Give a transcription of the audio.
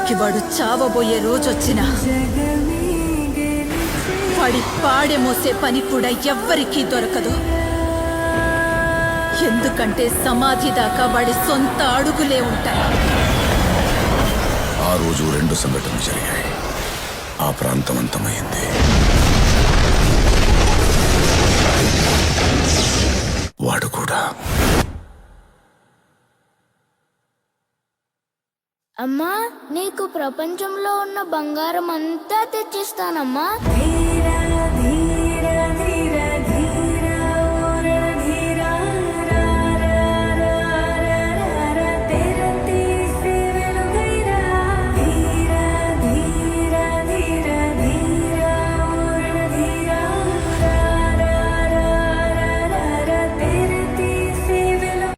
చివరికి వాడు చావబోయే రోజొచ్చినా వాడి పాడె మోసే పని కూడా ఎవ్వరికీ దొరకదు. ఎందుకంటే సమాధి దాకా వాడి సొంత అడుగులే ఉంటాయి. ఆ రోజు 2 సంఘటనలు జరిగాయి. ఆ ప్రాంతం అంతమైంది. వాడు కూడా. అమ్మా, నీకు ప్రపంచంలో ఉన్న బంగారం అంతా తెచ్చిస్తానమ్మా.